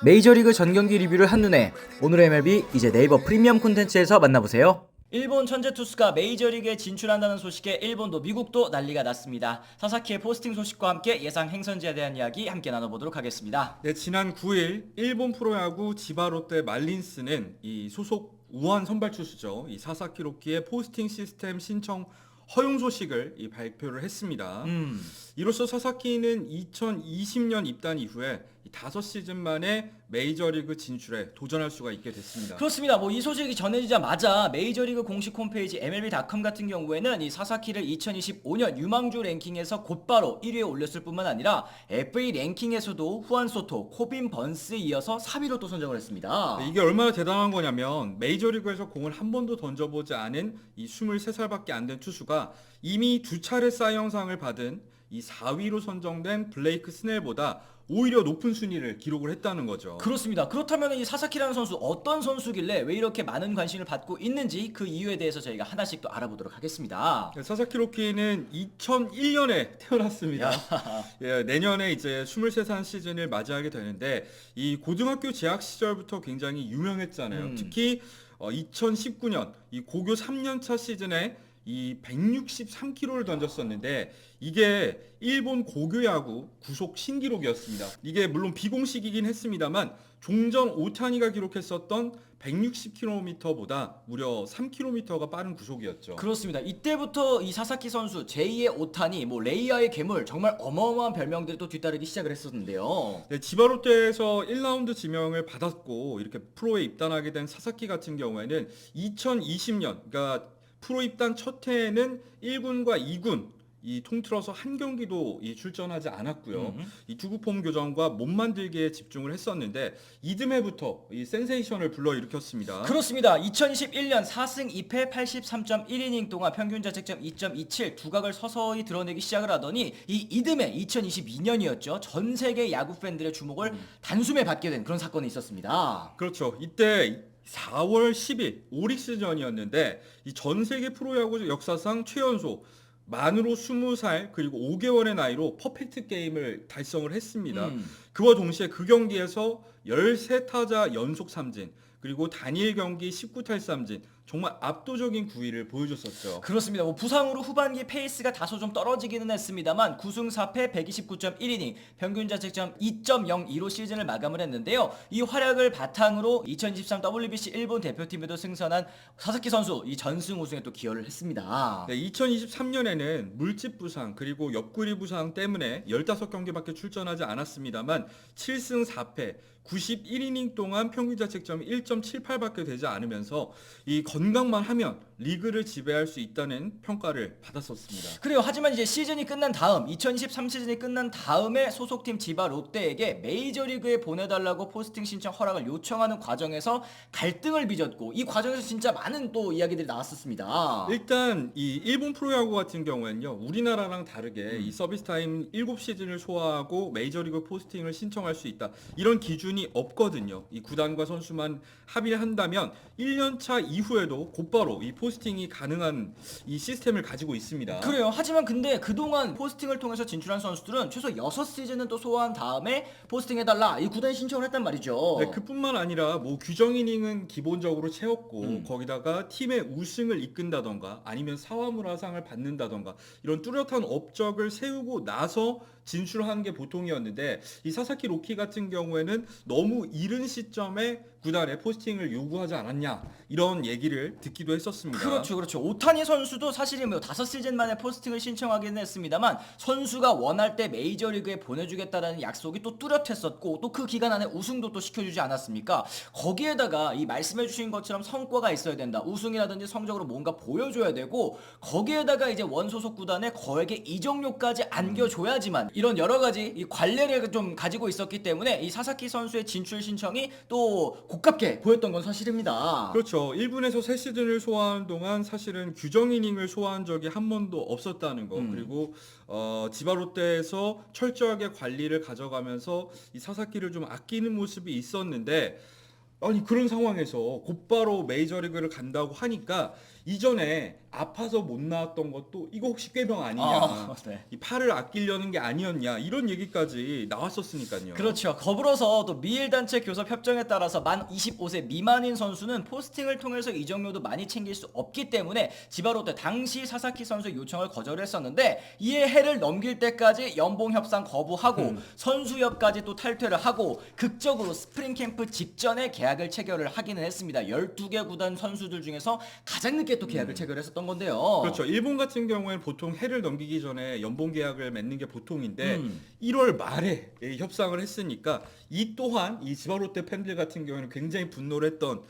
메이저리그 전경기 리뷰를 한눈에 오늘의 MLB 이제 네이버 프리미엄 콘텐츠에서 만나보세요. 일본 천재 투수가 메이저리그에 진출한다는 소식에 일본도 미국도 난리가 났습니다. 사사키의 포스팅 소식과 함께 예상 행선지에 대한 이야기 함께 나눠보도록 하겠습니다. 네, 지난 9일 일본 프로야구 지바롯데 말린스는 이 소속 우한 선발 투수죠. 이 사사키 로키의 포스팅 시스템 신청 허용 소식을 발표를 했습니다. 이로써 사사키는 2020년 입단 이후에 5시즌 만에 메이저리그 진출에 도전할 수가 있게 됐습니다. 그렇습니다. 이 소식이 전해지자마자 메이저리그 공식 홈페이지 MLB.com 같은 경우에는 이 사사키를 2025년 유망주 랭킹에서 곧바로 1위에 올렸을 뿐만 아니라 FA 랭킹에서도 후안 소토, 코빈 번스에 이어서 4위로 또 선정을 했습니다. 네, 이게 얼마나 대단한 거냐면 메이저리그에서 공을 한 번도 던져보지 않은 이 23살밖에 안 된 투수가 이미 2차례 사이영상을 받은 이 4위로 선정된 블레이크 스넬보다 오히려 높은 순위를 기록을 했다는 거죠. 그렇습니다. 그렇다면 이 사사키라는 선수 어떤 선수길래 왜 이렇게 많은 관심을 받고 있는지 그 이유에 대해서 저희가 하나씩 또 알아보도록 하겠습니다. 네, 사사키 로키는 2001년에 태어났습니다. 예, 내년에 이제 23살 시즌을 맞이하게 되는데 이 고등학교 재학 시절부터 굉장히 유명했잖아요. 특히 2019년 이 고교 3년차 시즌에 이 163km를 던졌었는데 이게 일본 고교 야구 구속 신기록이었습니다. 이게 물론 비공식이긴 했습니다만 종전 오타니가 기록했었던 160km보다 무려 3km가 빠른 구속이었죠. 그렇습니다. 이때부터 이 사사키 선수 제2의 오타니, 레이아의 괴물 정말 어마어마한 별명들이 또 뒤따르기 시작을 했었는데요. 네, 지바롯데에서 1라운드 지명을 받았고 이렇게 프로에 입단하게 된 사사키 같은 경우에는 2020년 그러니까 프로 입단 첫 해에는 1군과 2군 이 통틀어서 한 경기도 출전하지 않았고요. 이 투구폼 교정과 몸 만들기에 집중을 했었는데 이듬해부터 이 센세이션을 불러일으켰습니다. 그렇습니다. 2021년 4승 2패 83.1이닝 동안 평균 자책점 2.27 두각을 서서히 드러내기 시작을 하더니 이 이듬해 2022년이었죠. 전 세계 야구 팬들의 주목을 단숨에 받게 된 그런 사건이 있었습니다. 그렇죠. 이때 4월 10일 오릭스전이었는데 이 전 세계 프로야구 역사상 최연소 만으로 20살 그리고 5개월의 나이로 퍼펙트 게임을 달성을 했습니다. 그와 동시에 그 경기에서 13타자 연속 삼진 그리고 단일 경기 19탈삼진 정말 압도적인 구위를 보여줬었죠. 그렇습니다. 부상으로 후반기 페이스가 다소 좀 떨어지기는 했습니다만 9승 4패 129.1이닝 평균 자책점 2.02로 시즌을 마감을 했는데요. 이 활약을 바탕으로 2023 WBC 일본 대표팀에도 승선한 사사키 선수 이 전승 우승에 또 기여를 했습니다. 네, 2023년에는 물집 부상 그리고 옆구리 부상 때문에 15경기밖에 출전하지 않았습니다만 7승 4패 91이닝 동안 평균 자책점이 1.78밖에 되지 않으면서 이 건강만 하면 리그를 지배할 수 있다는 평가를 받았었습니다. 그래요. 하지만 이제 시즌이 끝난 다음 2023 시즌이 끝난 다음에 소속팀 지바 롯데에게 메이저리그에 보내달라고 포스팅 신청 허락을 요청하는 과정에서 갈등을 빚었고 이 과정에서 진짜 많은 또 이야기들이 나왔었습니다. 일단 이 일본 프로야구 같은 경우에는요. 우리나라랑 다르게 이 서비스 타임 7시즌을 소화하고 메이저리그 포스팅을 신청할 수 있다. 이런 기준이 없거든요. 이 구단과 선수만 합의를 한다면 1년차 이후에도 곧바로 이 포스팅이 가능한 이 시스템을 가지고 있습니다. 그래요. 하지만 근데 그동안 포스팅을 통해서 진출한 선수들은 최소 6시즌은 또 소화한 다음에 포스팅해달라 이 구단에 신청을 했단 말이죠. 네, 그뿐만 아니라 규정 이닝은 기본적으로 채웠고 거기다가 팀의 우승을 이끈다던가 아니면 사화문화상을 받는다던가 이런 뚜렷한 업적을 세우고 나서 진출하는 게 보통이었는데 이 사사키 로키 같은 경우에는 너무 이른 시점에 구단에 포스팅을 요구하지 않았냐 이런 얘기를 듣기도 했었습니다. 그렇죠. 오타니 선수도 사실은 5시즌 만에 포스팅을 신청하기는 했습니다만 선수가 원할 때 메이저리그에 보내주겠다라는 약속이 또 뚜렷했었고 또 그 기간 안에 우승도 또 시켜주지 않았습니까? 거기에다가 이 말씀해주신 것처럼 성과가 있어야 된다. 우승이라든지 성적으로 뭔가 보여줘야 되고 거기에다가 이제 원소속 구단에 거액의 이적료까지 안겨줘야지만 이런 여러 가지 이 관례를 좀 가지고 있었기 때문에 이 사사키 선수의 진출 신청이 또 고깝게 보였던 건 사실입니다. 그렇죠. 1군에서 3시즌을 소화하는 동안 사실은 규정 이닝을 소화한 적이 한 번도 없었다는 거. 그리고 지바롯데에서 철저하게 관리를 가져가면서 이 사사키를 좀 아끼는 모습이 있었는데 아니 그런 상황에서 곧바로 메이저리그를 간다고 하니까 이전에 아파서 못 나왔던 것도 이거 혹시 꾀병 아니냐, 네. 이 팔을 아끼려는 게 아니었냐 이런 얘기까지 나왔었으니까요. 그렇죠. 더불어서 또 미일 단체 교섭 협정에 따라서 만 25세 미만인 선수는 포스팅을 통해서 이적료도 많이 챙길 수 없기 때문에 지바롯데 당시 사사키 선수의 요청을 거절했었는데 이에 해를 넘길 때까지 연봉 협상 거부하고 선수협까지 또 탈퇴를 하고 극적으로 스프링 캠프 직전에 계약을 체결을 하기는 했습니다. 12개 구단 선수들 중에서 가장 늦게 또 계약을 체결했었던 건데요. 그렇죠. 일본 같은 경우에는 보통 해를 넘기기 전에 연봉 계약을 맺는 게 보통인데 1월 말에 협상을 했으니까 이 또한 이 지바롯데 팬들 같은 경우에는 굉장히 분노를 했던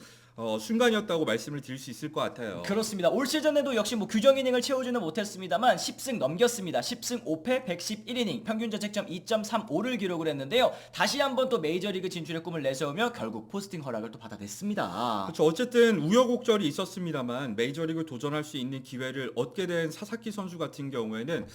순간이었다고 말씀을 드릴 수 있을 것 같아요. 그렇습니다. 올 시즌에도 역시 뭐 규정 이닝을 채우지는 못했습니다만 10승 넘겼습니다. 10승 5패 111이닝 평균 자책점 2.35를 기록을 했는데요. 다시 한번 또 메이저리그 진출의 꿈을 내세우며 결국 포스팅 허락을 또 받아냈습니다. 그렇죠. 어쨌든 우여곡절이 있었습니다만 메이저리그 도전할 수 있는 기회를 얻게 된 사사키 선수 같은 경우에는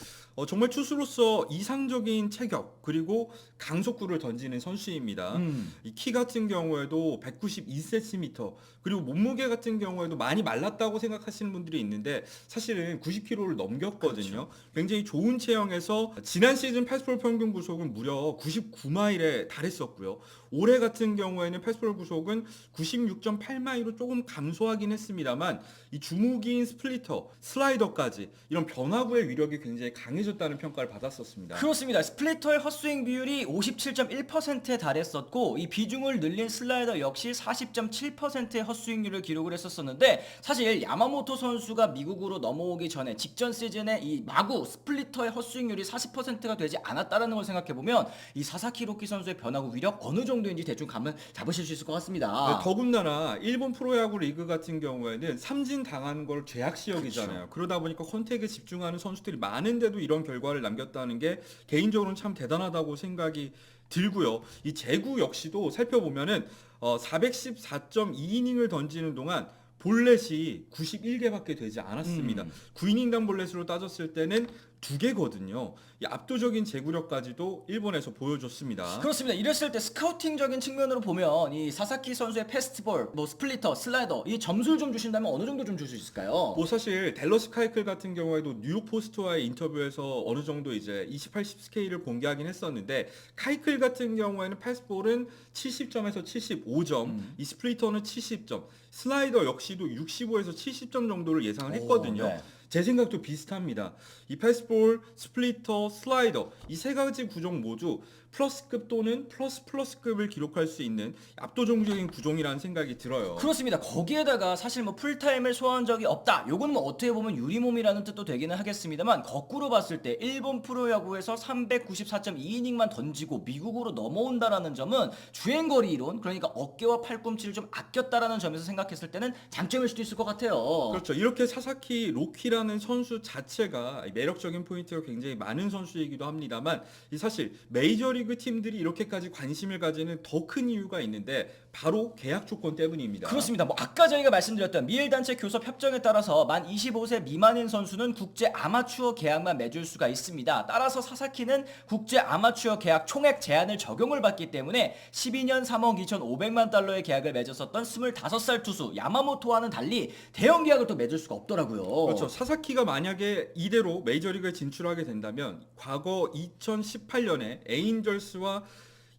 정말 투수로서 이상적인 체격 그리고 강속구를 던지는 선수입니다. 이 키 같은 경우에도 192cm 그리고 몸무게 같은 경우에도 많이 말랐다고 생각하시는 분들이 있는데 사실은 90kg를 넘겼거든요. 그렇죠. 굉장히 좋은 체형에서 지난 시즌 패스볼 평균 구속은 무려 99마일에 달했었고요. 올해 같은 경우에는 패스볼 구속은 96.8마일로 조금 감소하긴 했습니다만 이 주무기인 스플리터, 슬라이더까지 이런 변화구의 위력이 굉장히 강해졌다는 평가를 받았었습니다. 그렇습니다. 스플리터의 헛스윙 비율이 57.1%에 달했었고 이 비중을 늘린 슬라이더 역시 40.7%의 헛스윙률을 기록을 했었는데 사실 야마모토 선수가 미국으로 넘어오기 전에 직전 시즌에 이 마구 스플리터의 헛스윙률이 40%가 되지 않았다라는 걸 생각해보면 이 사사키 로키 선수의 변화구 위력 어느 정도인지 대충 감을 잡으실 수 있을 것 같습니다. 네, 더군다나 일본 프로야구 리그 같은 경우에는 삼진 당한 걸 죄악시 여기잖아요. 그러다 보니까 컨택에 집중하는 선수들이 많은데도 이런 결과를 남겼다는 게 개인적으로는 참 대단하다고 생각이 들고요. 이 제구 역시도 살펴보면은 414.2이닝을 던지는 동안 볼넷이 91개밖에 되지 않았습니다. 9이닝당 볼넷으로 따졌을 때는 2개거든요. 이 압도적인 제구력까지도 일본에서 보여줬습니다. 그렇습니다. 이랬을 때 스카우팅적인 측면으로 보면 이 사사키 선수의 패스트볼, 뭐 스플리터, 슬라이더 이 점수를 좀 주신다면 어느 정도 좀 줄 수 있을까요? 뭐 사실 댈러스 카이클 같은 경우에도 뉴욕 포스트와의 인터뷰에서 어느 정도 이제 28, 10K를 공개하긴 했었는데 카이클 같은 경우에는 패스볼은 70점에서 75점, 이 스플리터는 70점, 슬라이더 역시도 65에서 70점 정도를 예상을 했거든요. 네. 제 생각도 비슷합니다. 이 패스볼, 스플리터, 슬라이더 이 세 가지 구종 모두 플러스급 또는 플러스급을 기록할 수 있는 압도적인 구종이라는 생각이 들어요. 그렇습니다. 거기에다가 사실 뭐 풀타임을 소화한 적이 없다. 요거는 뭐 어떻게 보면 유리몸이라는 뜻도 되기는 하겠습니다만 거꾸로 봤을 때 일본 프로야구에서 394.2이닝만 던지고 미국으로 넘어온다라는 점은 주행거리 이론 그러니까 어깨와 팔꿈치를 좀 아꼈다라는 점에서 생각했을 때는 장점일 수도 있을 것 같아요. 그렇죠. 이렇게 사사키 로키라는 선수 자체가 매력적인 포인트가 굉장히 많은 선수이기도 합니다만 사실 메이저리그 팀들이 이렇게까지 관심을 가지는 더 큰 이유가 있는데 바로 계약 조건 때문입니다. 그렇습니다. 뭐 아까 저희가 말씀드렸던 미일 단체 교섭 협정에 따라서 만 25세 미만인 선수는 국제 아마추어 계약만 맺을 수가 있습니다. 따라서 사사키는 국제 아마추어 계약 총액 제한을 적용을 받기 때문에 12년 3억 2,500만 달러의 계약을 맺었었던 25살 투수 야마모토와는 달리 대형 계약을 또 맺을 수가 없더라고요. 그렇죠. 사사키가 만약에 이대로 메이저리그에 진출하게 된다면 과거 2018년에 에인절스와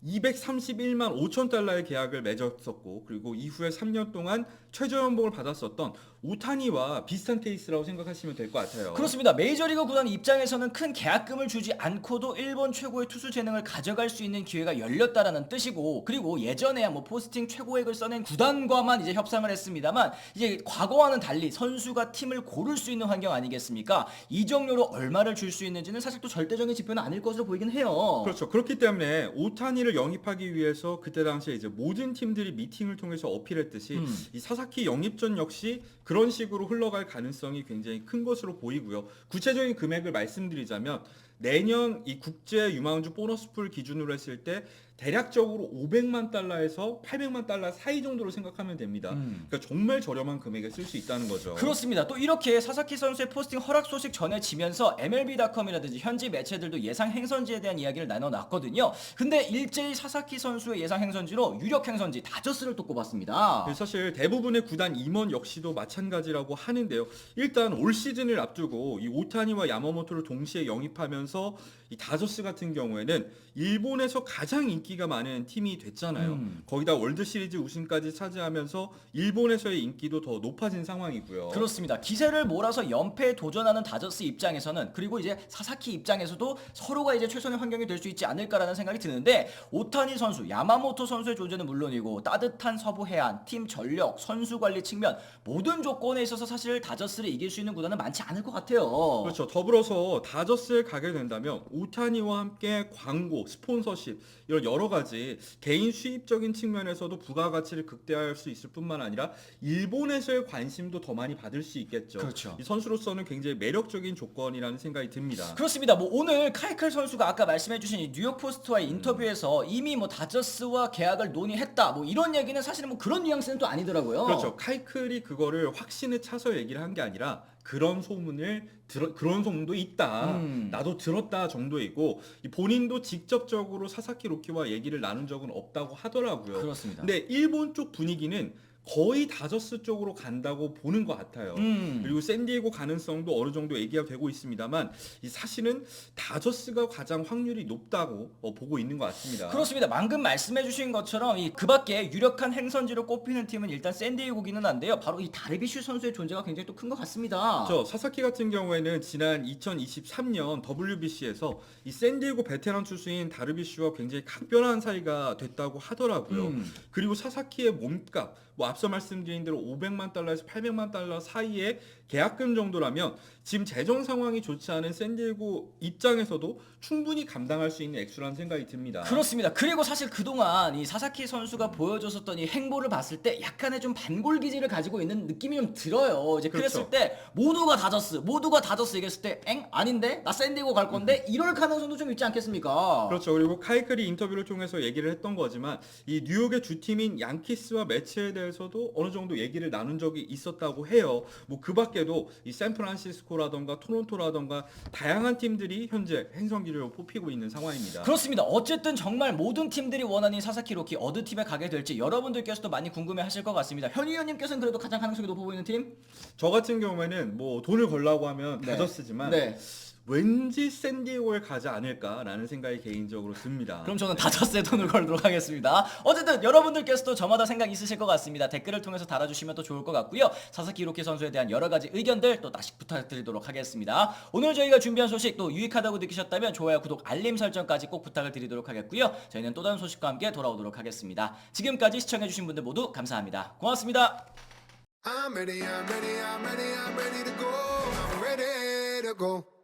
231만 5천 달러의 계약을 맺었었고 그리고 이후에 3년 동안 최저연봉을 받았었던 오타니와 비슷한 케이스라고 생각하시면 될 것 같아요. 그렇습니다. 메이저리그 구단 입장에서는 큰 계약금을 주지 않고도 일본 최고의 투수 재능을 가져갈 수 있는 기회가 열렸다라는 뜻이고 그리고 예전에야 뭐 포스팅 최고액을 써낸 구단과만 이제 협상을 했습니다만 이제 과거와는 달리 선수가 팀을 고를 수 있는 환경 아니겠습니까? 이적료로 얼마를 줄 수 있는지는 사실 또 절대적인 지표는 아닐 것으로 보이긴 해요. 그렇죠. 그렇기 때문에 오타니를 영입하기 위해서 그때 당시에 이제 모든 팀들이 미팅을 통해서 어필했듯이 이 사사키 영입전 역시 그런 식으로 흘러갈 가능성이 굉장히 큰 것으로 보이고요. 구체적인 금액을 말씀드리자면 내년 이 국제 유망주 보너스풀 기준으로 했을 때 대략적으로 500만 달러에서 800만 달러 사이 정도로 생각하면 됩니다. 그러니까 정말 저렴한 금액에 쓸 수 있다는 거죠. 그렇습니다. 또 이렇게 사사키 선수의 포스팅 허락 소식 전해지면서 MLB.com이라든지 현지 매체들도 예상 행선지에 대한 이야기를 나눠놨거든요. 근데 일제히 사사키 선수의 예상 행선지로 유력 행선지 다저스를 또 꼽았습니다. 사실 대부분의 구단 임원 역시도 마찬가지라고 하는데요. 일단 올 시즌을 앞두고 이 오타니와 야마모토를 동시에 영입하면서 이 다저스 같은 경우에는 일본에서 가장 인기가 많은 팀이 됐잖아요. 거기다 월드시리즈 우승까지 차지하면서 일본에서의 인기도 더 높아진 상황이고요. 그렇습니다. 기세를 몰아서 연패에 도전하는 다저스 입장에서는, 그리고 이제 사사키 입장에서도 서로가 이제 최선의 환경이 될 수 있지 않을까라는 생각이 드는데, 오타니 선수, 야마모토 선수의 존재는 물론이고 따뜻한 서부 해안, 팀 전력, 선수 관리 측면 모든 조건에 있어서 사실 다저스를 이길 수 있는 구단은 많지 않을 것 같아요. 그렇죠. 더불어서 다저스에 가게 된다면 오타니와 함께 광고, 스폰서십 이런 여러 가지 개인 수입적인 측면에서도 부가가치를 극대화할 수 있을 뿐만 아니라 일본에서의 관심도 더 많이 받을 수 있겠죠. 그렇죠. 이 선수로서는 굉장히 매력적인 조건이라는 생각이 듭니다. 그렇습니다. 뭐 오늘 카이클 선수가 아까 말씀해주신 이 뉴욕 포스트와의 인터뷰에서 이미 뭐 다저스와 계약을 논의했다, 뭐 이런 얘기는 사실은 뭐 그런 뉘앙스는 또 아니더라고요. 그렇죠. 카이클이 그거를 확신에 차서 얘기를 한 게 아니라 그런 소문도 있다. 나도 들었다 정도이고 본인도 직접적으로 사사키 로키와 얘기를 나눈 적은 없다고 하더라고요. 그렇습니다. 근데 일본 쪽 분위기는 거의 다저스 쪽으로 간다고 보는 것 같아요. 그리고 샌디에고 가능성도 어느 정도 얘기가 되고 있습니다만 이 사실은 다저스가 가장 확률이 높다고 보고 있는 것 같습니다. 그렇습니다. 방금 말씀해주신 것처럼 그 밖에 유력한 행선지로 꼽히는 팀은 일단 샌디에고기는 한데요. 바로 이 다르비슈 선수의 존재가 굉장히 또 큰 것 같습니다. 사사키 같은 경우에는 지난 2023년 WBC에서 이 샌디에고 베테랑 투수인 다르비슈와 굉장히 각별한 사이가 됐다고 하더라고요. 그리고 사사키의 몸값, 뭐 앞서 말씀드린 대로 500만 달러에서 800만 달러 사이의 계약금 정도라면 지금 재정 상황이 좋지 않은 샌디에고 입장에서도 충분히 감당할 수 있는 액수라는 생각이 듭니다. 그렇습니다. 그리고 사실 그동안 이 사사키 선수가 보여줬었던 이 행보를 봤을 때 약간의 좀 반골 기질을 가지고 있는 느낌이 좀 들어요. 이제 그렇죠. 그랬을 때 모두가 다저스 얘기했을 때 아닌데 나 샌디에고 갈 건데 이럴 가능성도 좀 있지 않겠습니까? 그렇죠. 그리고 카이클이 인터뷰를 통해서 얘기를 했던 거지만 이 뉴욕의 주팀인 양키스와 매치에 대해서도 어느 정도 얘기를 나눈 적이 있었다고 해요. 뭐 그 밖에도 이 샌프란시스코라던가 토론토라던가 다양한 팀들이 현재 행성기를 뽑히고 있는 상황입니다. 그렇습니다. 어쨌든 정말 모든 팀들이 원하는 사사키 로키 어느 팀에 가게 될지 여러분들께서도 많이 궁금해하실 것 같습니다. 현 의원님께서는 그래도 가장 가능성이 높아 보이는 팀? 저 같은 경우에는 뭐 돈을 걸라고 하면 네. 다저스지만 네. 왠지 샌디에고에 가지 않을까라는 생각이 개인적으로 듭니다. 그럼 저는 다저스에 돈을 걸도록 하겠습니다. 어쨌든 여러분들께서도 저마다 생각 있으실 것 같습니다. 댓글을 통해서 달아주시면 또 좋을 것 같고요. 사사키 로키 선수에 대한 여러 가지 의견들 또 다시 부탁드리도록 하겠습니다. 오늘 저희가 준비한 소식 또 유익하다고 느끼셨다면 좋아요, 구독, 알림 설정까지 꼭 부탁을 드리도록 하겠고요. 저희는 또 다른 소식과 함께 돌아오도록 하겠습니다. 지금까지 시청해주신 분들 모두 감사합니다. 고맙습니다. I'm ready to go. I'm ready to go.